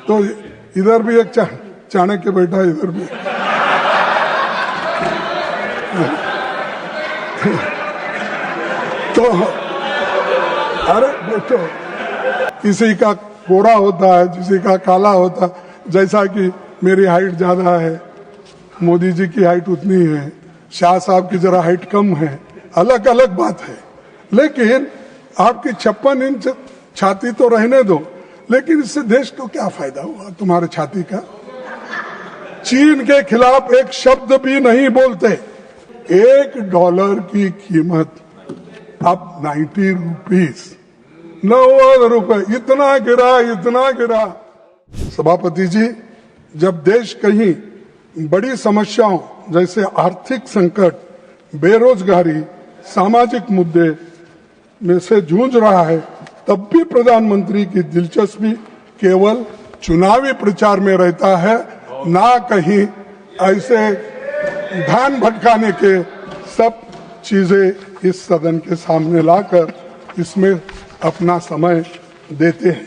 तो इधर भी एक चाणक्य बैठा, इधर भी तो अरे बैठो, किसी का गोरा होता है, किसी का काला होता है। जैसा कि मेरी हाइट ज्यादा है, मोदी जी की हाइट उतनी है, शाह साहब की जरा हाइट कम है, अलग अलग बात है। लेकिन आपकी 56 इंच छाती तो रहने दो, लेकिन इससे देश को क्या फायदा हुआ तुम्हारे छाती का? चीन के खिलाफ एक शब्द भी नहीं बोलते। $1 की कीमत अब 90 रुपीस, 90 रुपए, इतना गिरा। सभापति जी, जब देश कहीं बड़ी समस्याओं जैसे आर्थिक संकट, बेरोजगारी, सामाजिक मुद्दे में से जूझ रहा है, तब भी प्रधानमंत्री की दिलचस्पी केवल चुनावी प्रचार में रहता है, ना कहीं ऐसे ध्यान भटकाने के सब चीजें इस सदन के सामने लाकर इसमें अपना समय देते हैं।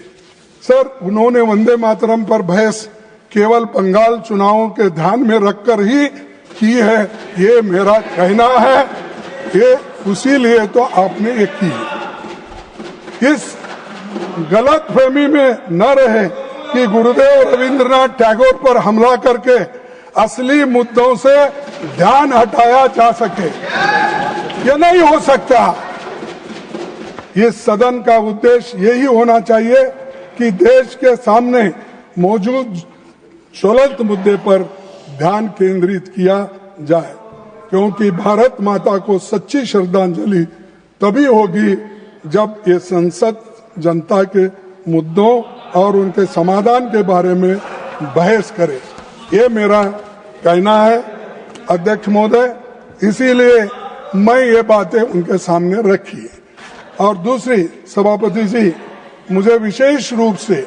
सर, उन्होंने वंदे मातरम पर बहस केवल बंगाल चुनावों के ध्यान में रखकर ही की है, ये मेरा कहना है। ये उसीलिए तो आपने ये की। इस गलत फहमी में न रहे कि गुरुदेव रविंद्रनाथ टैगोर पर हमला करके असली मुद्दों से ध्यान हटाया जा सके। यह नहीं हो सकता। इस सदन का उद्देश्य यही होना चाहिए कि देश के सामने मौजूद ज्वलंत मुद्दे पर ध्यान केंद्रित किया जाए, क्योंकि भारत माता को सच्ची श्रद्धांजलि तभी होगी जब ये संसद जनता के मुद्दों और उनके समाधान के बारे में बहस करे। ये मेरा कहना है अध्यक्ष महोदय, इसीलिए मैं ये बातें उनके सामने रखी। और दूसरी, सभापति जी, मुझे विशेष रूप से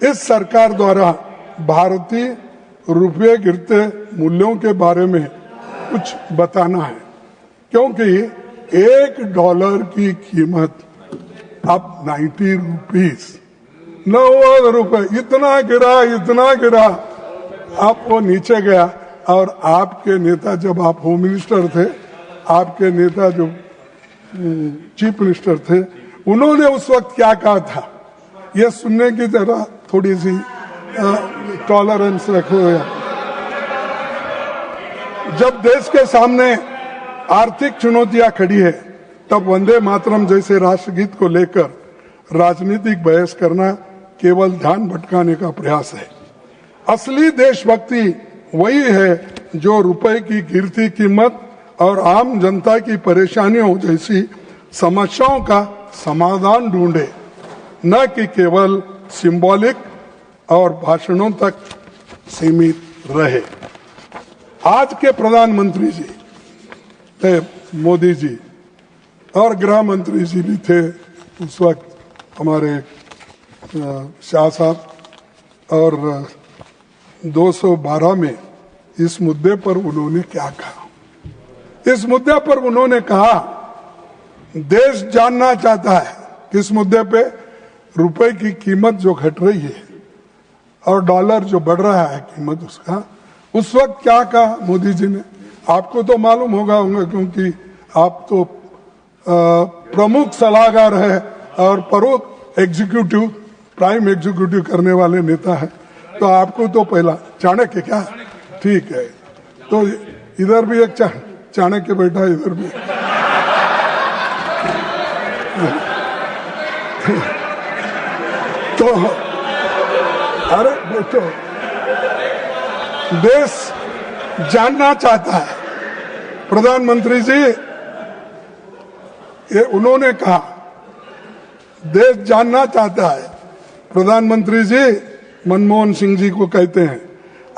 इस सरकार द्वारा भारतीय रुपये गिरते मूल्यों के बारे में कुछ बताना है, क्योंकि $1 की कीमत अब 90 रुपीस, 90 रुपए, इतना गिरा, अब वो नीचे गया। और आपके नेता, जब आप होम मिनिस्टर थे, आपके नेता जो चीफ मिनिस्टर थे, उन्होंने उस वक्त क्या कहा था, ये सुनने की तरह थोड़ी सी टॉलरेंस रखो। जब देश के सामने आर्थिक चुनौतियां खड़ी है, तब वंदे मातरम जैसे राष्ट्रगीत को लेकर राजनीतिक बहस करना केवल ध्यान भटकाने का प्रयास है। असली देशभक्ति वही है जो रुपए की गिरती कीमत और आम जनता की परेशानियों जैसी समस्याओं का समाधान ढूंढे, न कि केवल सिंबॉलिक और भाषणों तक सीमित रहे। आज के प्रधानमंत्री जी थे मोदी जी, और गृह मंत्री जी भी थे उस वक्त हमारे शाह साहब, और 212 में इस मुद्दे पर उन्होंने क्या कहा? इस मुद्दे पर उन्होंने कहा, देश जानना चाहता है किस मुद्दे पे, रुपए की कीमत जो घट रही है और डॉलर जो बढ़ रहा है कीमत उसका। उस वक्त क्या कहा मोदी जी ने? आपको तो मालूम होगा क्योंकि आप तो प्रमुख सलाहकार है और परोक्ष एग्जीक्यूटिव, प्राइम एग्जीक्यूटिव करने वाले नेता है, तो आपको तो पहला चाणक्य क्या, ठीक है। तो इधर भी एक चाणक्य बैठा, इधर भी तो अरे बैठो, देश जानना चाहता है। प्रधानमंत्री जी, ये उन्होंने कहा, देश जानना चाहता है। प्रधानमंत्री जी मनमोहन सिंह जी को कहते हैं,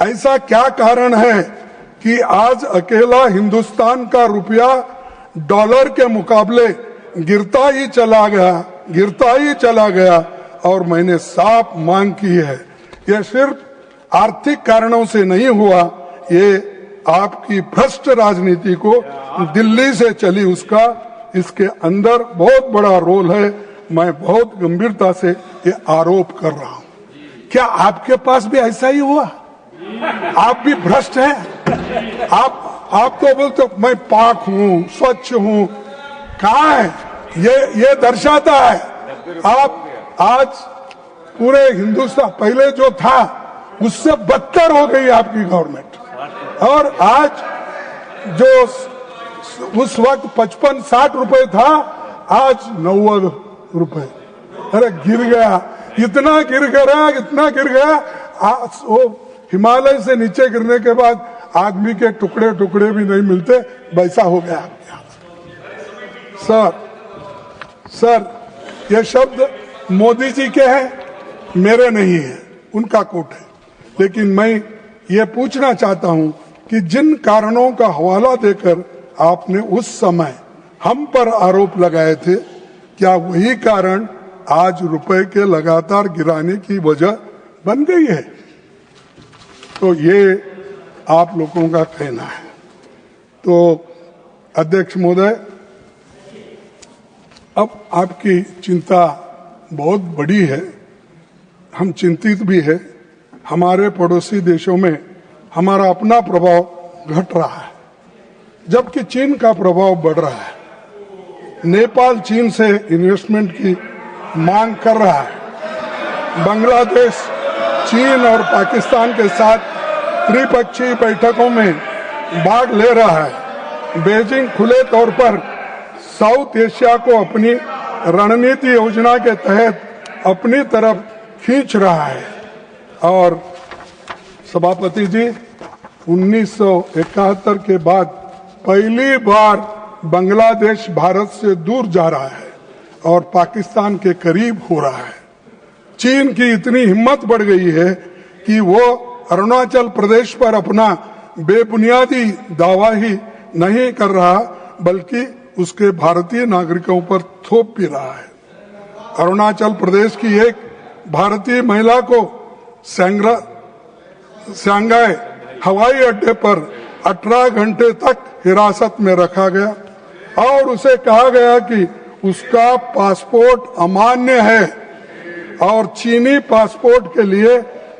ऐसा क्या कारण है कि आज अकेला हिंदुस्तान का रुपया डॉलर के मुकाबले गिरता ही चला गया और मैंने साफ मांग की है, यह सिर्फ आर्थिक कारणों से नहीं हुआ, ये आपकी भ्रष्ट राजनीति को दिल्ली से चली उसका इसके अंदर बहुत बड़ा रोल है। मैं बहुत गंभीरता से ये आरोप कर रहा हूं। क्या आपके पास भी ऐसा ही हुआ? आप भी भ्रष्ट हैं? आप तो बोलते हो मैं पाक हूं, स्वच्छ हूं। कहाँ है ये दर्शाता है आप आज पूरे हिंदुस्तान, पहले जो था उससे बदतर हो गई आपकी गवर्नमेंट। और आज जो उस वक्त 55-60 रुपए था, आज 90 रुपए। अरे गिर गया, इतना गिर गया। वो हिमालय से नीचे गिरने के बाद आदमी के टुकड़े टुकड़े भी नहीं मिलते, वैसा हो गया आपके यहाँ। सर ये शब्द मोदी जी के हैं, मेरे नहीं है, उनका कोट है। लेकिन मैं ये पूछना चाहता हूं कि जिन कारणों का हवाला देकर आपने उस समय हम पर आरोप लगाए थे, क्या वही कारण आज रुपए के लगातार गिराने की वजह बन गई है? तो ये आप लोगों का कहना है। तो अध्यक्ष महोदय, अब आपकी चिंता बहुत बड़ी है, हम चिंतित भी है। हमारे पड़ोसी देशों में हमारा अपना प्रभाव घट रहा है, जबकि चीन का प्रभाव बढ़ रहा है। नेपाल चीन से इन्वेस्टमेंट की मांग कर रहा है। बांग्लादेश चीन और पाकिस्तान के साथ त्रिपक्षीय बैठकों में भाग ले रहा है। बीजिंग खुले तौर पर साउथ एशिया को अपनी रणनीति योजना के तहत अपनी तरफ खींच रहा है। और सभापति जी, 1971 के बाद पहली बार बांग्लादेश भारत से दूर जा रहा है और पाकिस्तान के करीब हो रहा है। चीन की इतनी हिम्मत बढ़ गई है कि वो अरुणाचल प्रदेश पर अपना बेबुनियादी दावा ही नहीं कर रहा, बल्कि उसके भारतीय नागरिकों पर थोप भी रहा है। अरुणाचल प्रदेश की एक भारतीय महिला को सांघाई हवाई अड्डे पर 18 घंटे तक हिरासत में रखा गया और उसे कहा गया कि उसका पासपोर्ट अमान्य है और चीनी पासपोर्ट के लिए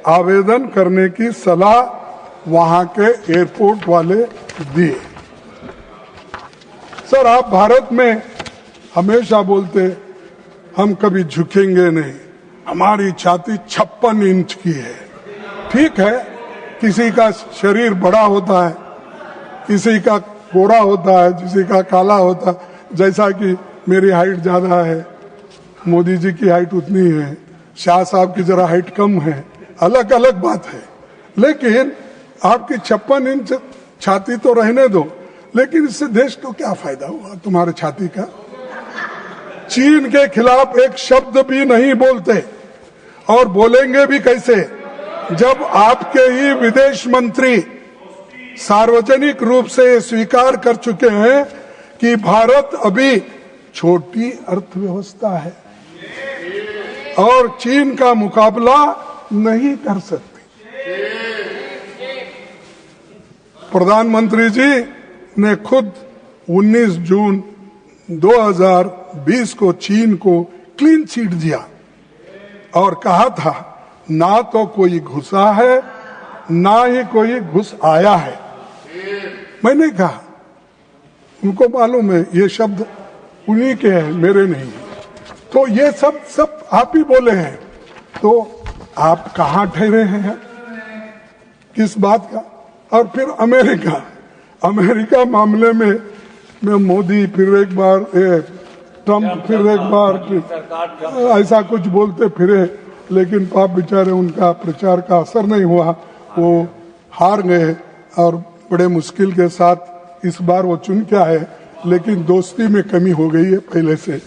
आवेदन करने की सलाह वहां के एयरपोर्ट वाले दिए। सर, आप भारत में हमेशा बोलते हम कभी झुकेंगे नहीं, हमारी छाती 56 इंच की है। ठीक है, किसी का शरीर बड़ा होता है, किसी का गोरा होता है, किसी का काला होता है। जैसा कि मेरी हाइट ज्यादा है, मोदी जी की हाइट उतनी है, शाह साहब की जरा हाइट कम है, अलग अलग बात है। लेकिन आपकी 56 इंच छाती तो रहने दो, लेकिन इससे देश को क्या फायदा हुआ तुम्हारे छाती का? चीन के खिलाफ एक शब्द भी नहीं बोलते और बोलेंगे भी कैसे, जब आपके ही विदेश मंत्री सार्वजनिक रूप से स्वीकार कर चुके हैं कि भारत अभी छोटी अर्थव्यवस्था है और चीन का मुकाबला नहीं कर सकती। प्रधानमंत्री जी ने खुद 19 जून 2020 को चीन को क्लीन चिट दिया और कहा था ना तो कोई घुसा है ना ही कोई घुस आया है। मैंने कहा, उनको मालूम है ये शब्द उन्हीं के हैं, मेरे नहीं है। तो ये सब आप ही बोले हैं, तो आप कहाँ ठहरे हैं, किस बात का? और फिर अमेरिका मामले में मोदी फिर एक बार, ट्रम्प फिर एक बार, ऐसा कुछ बोलते फिरे, लेकिन पाप बेचारे उनका प्रचार का असर नहीं हुआ, वो हार गए और बड़े मुश्किल के साथ इस बार वो चुन के आए, लेकिन दोस्ती में कमी हो गई है पहले से।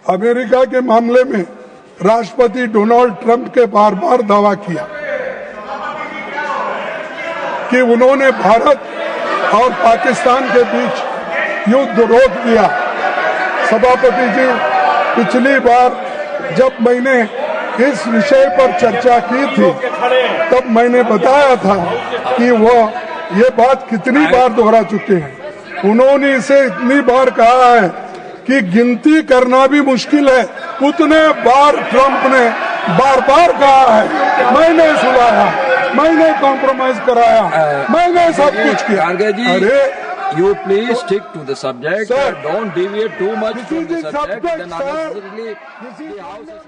अमेरिका के मामले में राष्ट्रपति डोनाल्ड ट्रंप के बार बार दावा किया कि उन्होंने भारत और पाकिस्तान के बीच युद्ध रोक दिया। सभापति जी, पिछली बार जब मैंने इस विषय पर चर्चा की थी, तब मैंने बताया था कि वो ये बात कितनी बार दोहरा चुके हैं। उन्होंने इसे इतनी बार कहा है कि गिनती करना भी मुश्किल है, उतने बार ट्रंप ने बार बार कहा है, मैंने सुलाया, मैंने कॉम्प्रोमाइज कराया, मैंने सब कुछ किया। Kharge ji, अरे you please stick to the subject. Sir, Don't deviate too much this from is the the subject. subject, Then sir. unnecessarily This is the house is